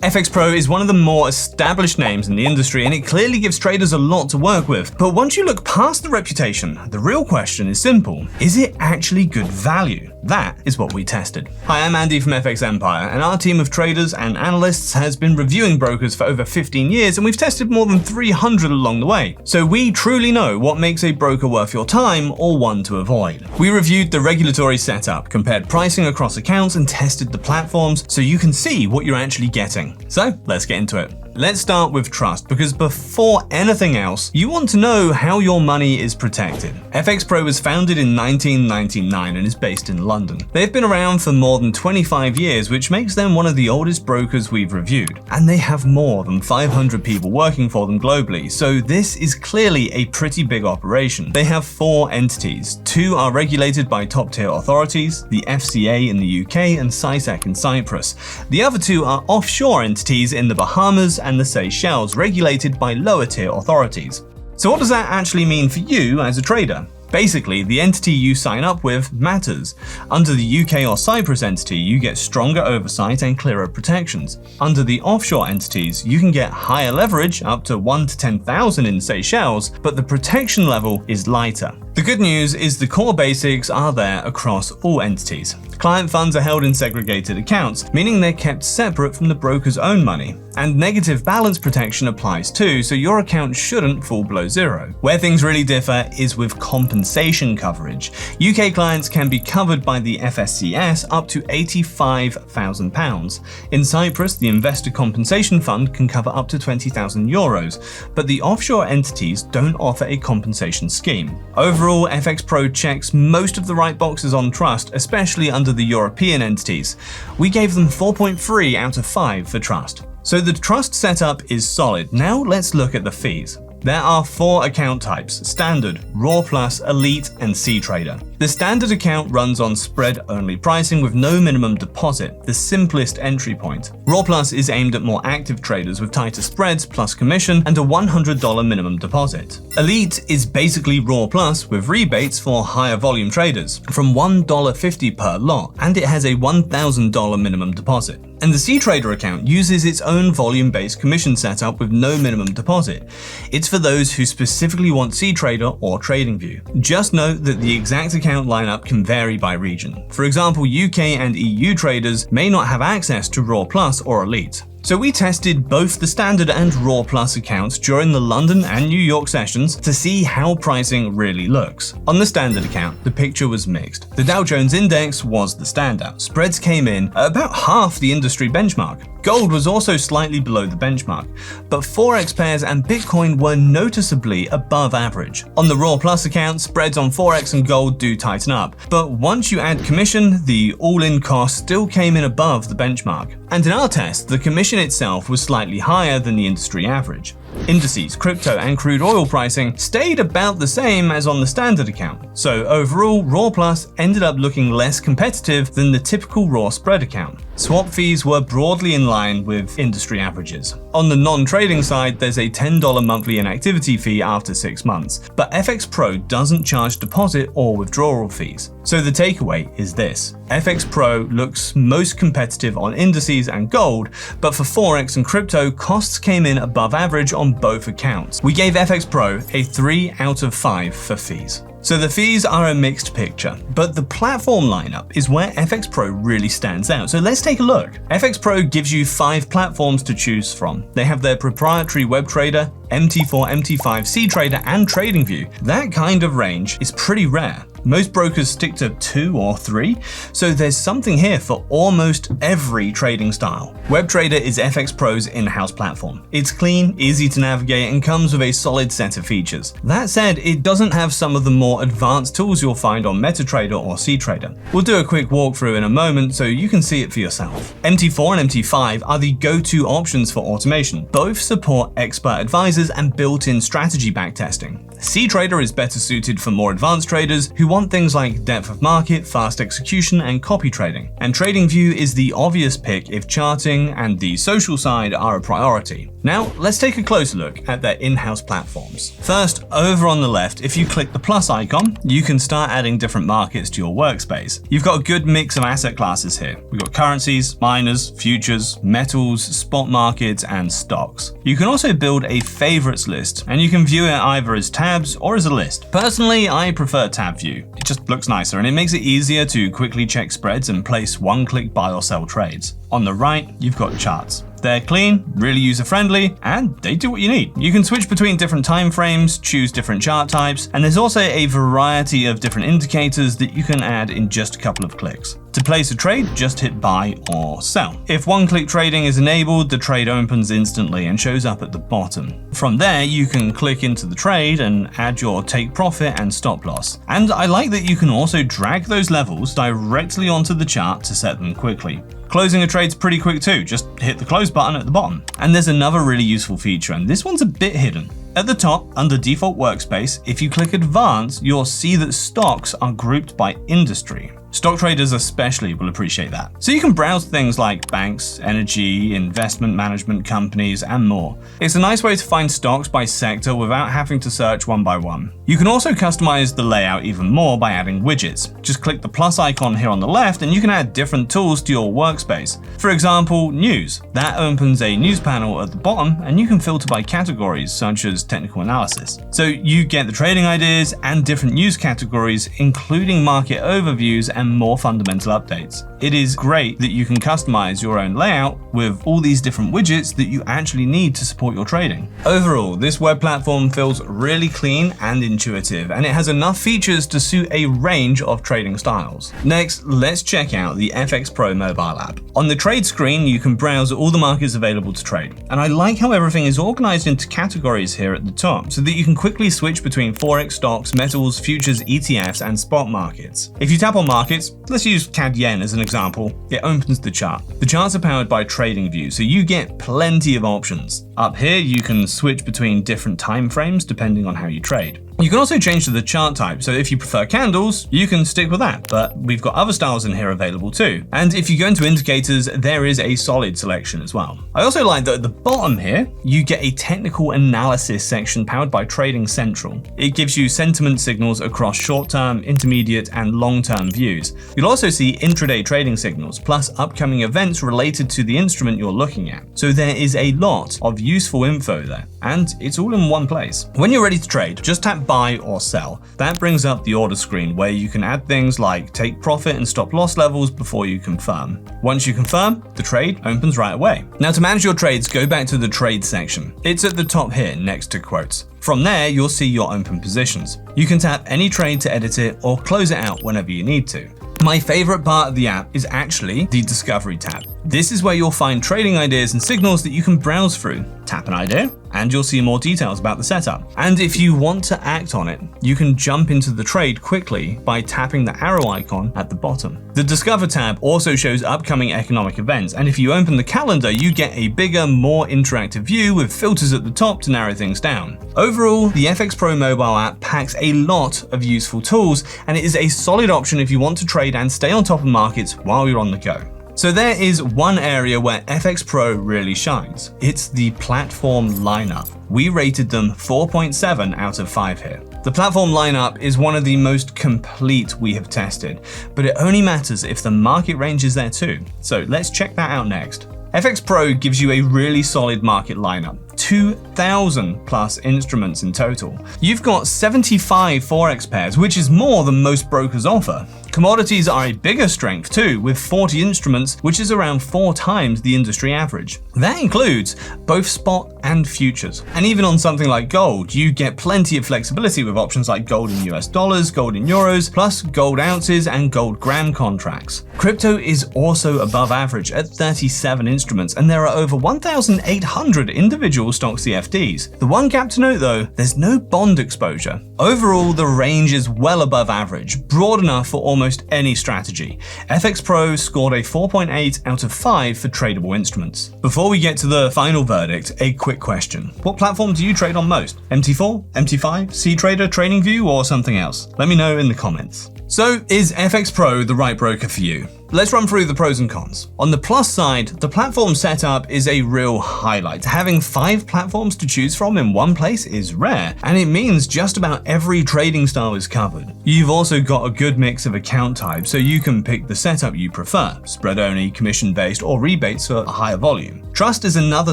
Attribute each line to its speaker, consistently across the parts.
Speaker 1: FxPro is one of the more established names in the industry, and it clearly gives traders a lot to work with. But once you look past the reputation, the real question is simple. Is it actually good value? That is what we tested. Hi, I'm Andy from FXEmpire, and our team of traders and analysts has been reviewing brokers for over 15 years, and we've tested more than 300 along the way. So we truly know what makes a broker worth your time or one to avoid. We reviewed the regulatory setup, compared pricing across accounts, and tested the platforms so you can see what you're actually getting. So let's get into it. Let's start with trust, because before anything else, you want to know how your money is protected. FxPro was founded in 1999 and is based in London. They've been around for more than 25 years, which makes them one of the oldest brokers we've reviewed. And they have more than 500 people working for them globally, so this is clearly a pretty big operation. They have 4 entities. 2 are regulated by top-tier authorities, the FCA in the UK and CySec in Cyprus. The other 2 are offshore entities in the Bahamas and the Seychelles, regulated by lower-tier authorities. So what does that actually mean for you as a trader? Basically, the entity you sign up with matters. Under the UK or Cyprus entity, you get stronger oversight and clearer protections. Under the offshore entities, you can get higher leverage, up to 1 to 10,000 in Seychelles, but the protection level is lighter. The good news is the core basics are there across all entities. Client funds are held in segregated accounts, meaning they're kept separate from the broker's own money. And negative balance protection applies too, so your account shouldn't fall below zero. Where things really differ is with compensation coverage. UK clients can be covered by the FSCS up to £85,000. In Cyprus, the Investor Compensation Fund can cover up to €20,000, but the offshore entities don't offer a compensation scheme. Overall, FxPro checks most of the right boxes on trust, especially under the European entities. We gave them 4.3 out of 5 for trust. So the trust setup is solid. Now let's look at the fees. There are 4 account types: Standard, Raw Plus, Elite, and C Trader. The Standard account runs on spread-only pricing with no minimum deposit, the simplest entry point. Raw Plus is aimed at more active traders with tighter spreads plus commission and a $100 minimum deposit. Elite is basically Raw Plus with rebates for higher volume traders, from $1.50 per lot, and it has a $1,000 minimum deposit. And the C Trader account uses its own volume-based commission setup with no minimum deposit. It's for those who specifically want C Trader or TradingView. Just note that the exact account lineup can vary by region. For example, UK and EU traders may not have access to Raw Plus or Elite. So we tested both the Standard and Raw Plus accounts during the London and New York sessions to see how pricing really looks. On the Standard account, the picture was mixed. The Dow Jones Index was the standout. Spreads came in at about half the industry benchmark. Gold was also slightly below the benchmark, but Forex pairs and Bitcoin were noticeably above average. On the Raw Plus account, spreads on Forex and gold do tighten up, but once you add commission, the all-in cost still came in above the benchmark. And in our test, the commission itself was slightly higher than the industry average. Indices, crypto, and crude oil pricing stayed about the same as on the Standard account. So overall, Raw Plus ended up looking less competitive than the typical Raw spread account. Swap fees were broadly in line with industry averages. On the non-trading side, there's a $10 monthly inactivity fee after 6 months, but FxPro doesn't charge deposit or withdrawal fees. So the takeaway is this: FxPro looks most competitive on indices and gold, but for Forex and crypto, costs came in above average on both accounts. We gave FxPro a 3 out of 5 for fees. So the fees are a mixed picture, but the platform lineup is where FxPro really stands out. So let's take a look. FxPro gives you 5 platforms to choose from. They have their proprietary WebTrader, MT4, MT5, C Trader, and TradingView. That kind of range is pretty rare. Most brokers stick to 2 or 3, so there's something here for almost every trading style. WebTrader is FxPro's in-house platform. It's clean, easy to navigate, and comes with a solid set of features. That said, it doesn't have some of the more advanced tools you'll find on MetaTrader or C Trader. We'll do a quick walkthrough in a moment so you can see it for yourself. MT4 and MT5 are the go-to options for automation. Both support expert advisors and built-in strategy backtesting. C Trader is better suited for more advanced traders who you want things like depth of market, fast execution, and copy trading. And TradingView is the obvious pick if charting and the social side are a priority. Now, let's take a closer look at their in-house platforms. First, over on the left, if you click the plus icon, you can start adding different markets to your workspace. You've got a good mix of asset classes here. We've got currencies, miners, futures, metals, spot markets, and stocks. You can also build a favorites list, and you can view it either as tabs or as a list. Personally, I prefer tab view. It just looks nicer, and it makes it easier to quickly check spreads and place one-click buy or sell trades. On the right, you've got charts. They're clean, really user-friendly, and they do what you need. You can switch between different time frames, choose different chart types, and there's also a variety of different indicators that you can add in just a couple of clicks. To place a trade, just hit buy or sell. If one-click trading is enabled, the trade opens instantly and shows up at the bottom. From there, you can click into the trade and add your take profit and stop loss. And I like that you can also drag those levels directly onto the chart to set them quickly. Closing a trade's pretty quick too, just hit the close button at the bottom. And there's another really useful feature, and this one's a bit hidden. At the top, under default workspace, if you click advanced, you'll see that stocks are grouped by industry. Stock traders especially will appreciate that. So you can browse things like banks, energy, investment management companies, and more. It's a nice way to find stocks by sector without having to search one by one. You can also customize the layout even more by adding widgets. Just click the plus icon here on the left and you can add different tools to your workspace. For example, news. That opens a news panel at the bottom and you can filter by categories such as technical analysis. So you get the trading ideas and different news categories, including market overviews and more fundamental updates. It is great that you can customize your own layout with all these different widgets that you actually need to support your trading. Overall, this web platform feels really clean and intuitive, and it has enough features to suit a range of trading styles. Next, let's check out the FxPro mobile app. On the trade screen, you can browse all the markets available to trade. And I like how everything is organized into categories here at the top so that you can quickly switch between Forex, stocks, metals, futures, ETFs, and spot markets. If you tap on markets, let's use CAD Yen as an example, it opens the chart. The charts are powered by TradingView, so you get plenty of options. Up here, you can switch between different time frames depending on how you trade. You can also change to the chart type, so if you prefer candles, you can stick with that, but we've got other styles in here available too. And if you go into indicators, there is a solid selection as well. I also like that at the bottom here, you get a technical analysis section powered by Trading Central. It gives you sentiment signals across short-term, intermediate, and long-term views. You'll also see intraday trading signals, plus upcoming events related to the instrument you're looking at. So there is a lot of useful info there, and it's all in one place. When you're ready to trade, just tap buy or sell. That brings up the order screen where you can add things like take profit and stop loss levels before you confirm. Once you confirm, the trade opens right away. Now to manage your trades, go back to the trade section. It's at the top here next to quotes. From there, you'll see your open positions. You can tap any trade to edit it or close it out whenever you need to. My favorite part of the app is actually the Discovery tab. This is where you'll find trading ideas and signals that you can browse through. Tap an idea, and you'll see more details about the setup. And if you want to act on it, you can jump into the trade quickly by tapping the arrow icon at the bottom. The Discover tab also shows upcoming economic events, and if you open the calendar, you get a bigger, more interactive view with filters at the top to narrow things down. Overall, the FxPro mobile app packs a lot of useful tools, and it is a solid option if you want to trade and stay on top of markets while you're on the go. So there is one area where FxPro really shines. It's the platform lineup. We rated them 4.7 out of 5 here. The platform lineup is one of the most complete we have tested, but it only matters if the market range is there too. So let's check that out next. FxPro gives you a really solid market lineup, 2,000 plus instruments in total. You've got 75 Forex pairs, which is more than most brokers offer. Commodities are a bigger strength too, with 40 instruments, which is around 4 times the industry average. That includes both spot and futures. And even on something like gold, you get plenty of flexibility with options like gold in US dollars, gold in euros, plus gold ounces and gold gram contracts. Crypto is also above average at 37 instruments, and there are over 1,800 individual stock CFDs. The one gap to note though, there's no bond exposure. Overall, the range is well above average, broad enough for almost any strategy. FxPro scored a 4.8 out of 5 for tradable instruments. Before we get to the final verdict, a quick quick question. What platform do you trade on most? MT4, MT5, CTrader, TradingView, or something else? Let me know in the comments. So, is FxPro the right broker for you? Let's run through the pros and cons. On the plus side, the platform setup is a real highlight. Having 5 platforms to choose from in one place is rare, and it means just about every trading style is covered. You've also got a good mix of account types, so you can pick the setup you prefer, spread only, commission-based, or rebates for a higher volume. Trust is another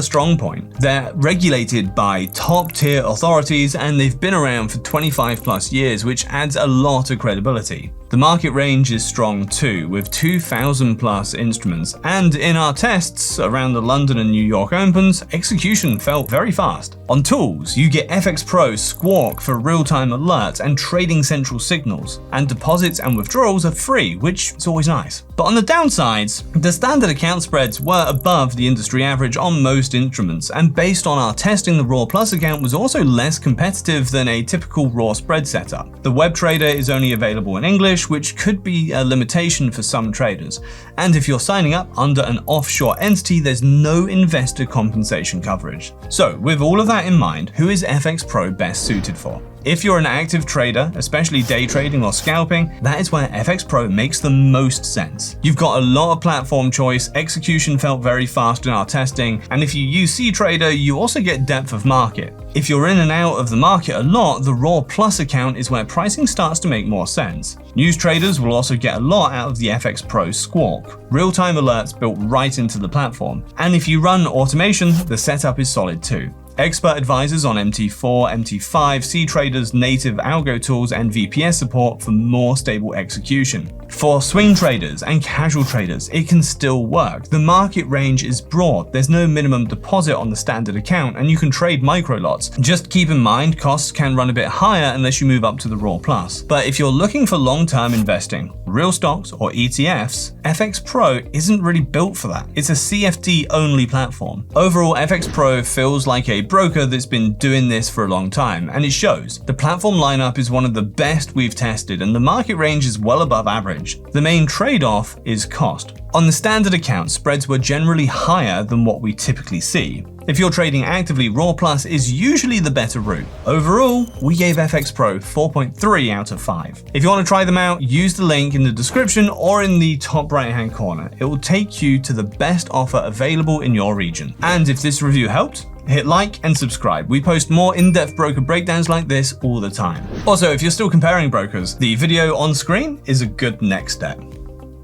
Speaker 1: strong point. They're regulated by top-tier authorities, and they've been around for 25 plus years, which adds a lot of credibility. The market range is strong too, with 2,000 plus instruments, and in our tests around the London and New York Opens, execution felt very fast. On tools, you get FxPro Squawk for real-time alerts and trading central signals, and deposits and withdrawals are free, which is always nice. But on the downsides, the standard account spreads were above the industry average on most instruments, and based on our testing, the Raw Plus account was also less competitive than a typical Raw spread setup. The WebTrader is only available in English, which could be a limitation for some traders. And if you're signing up under an offshore entity, there's no investor compensation coverage. So, with all of that in mind, who is FxPro best suited for? If you're an active trader, especially day trading or scalping, that is where FxPro makes the most sense. You've got a lot of platform choice, execution felt very fast in our testing, and if you use CTrader, you also get depth of market. If you're in and out of the market a lot, the Raw Plus account is where pricing starts to make more sense. News traders will also get a lot out of the FxPro Squawk, real-time alerts built right into the platform. And if you run automation, the setup is solid too. Expert advisors on MT4, MT5, CTrader's native algo tools, and VPS support for more stable execution. For swing traders and casual traders, it can still work. The market range is broad, there's no minimum deposit on the standard account, and you can trade micro lots. Just keep in mind, costs can run a bit higher unless you move up to the Raw Plus. But if you're looking for long-term investing, real stocks or ETFs, FxPro isn't really built for that. It's a CFD-only platform. Overall, FxPro feels like a broker that's been doing this for a long time, and it shows. The platform lineup is one of the best we've tested, and the market range is well above average. The main trade-off is cost. On the standard account, spreads were generally higher than what we typically see. If you're trading actively, Raw Plus is usually the better route. Overall, we gave FxPro 4.3 out of 5. If you want to try them out, use the link in the description or in the top right-hand corner. It will take you to the best offer available in your region. And if this review helped, hit like and subscribe. We post more in-depth broker breakdowns like this all the time. Also, if you're still comparing brokers, the video on screen is a good next step.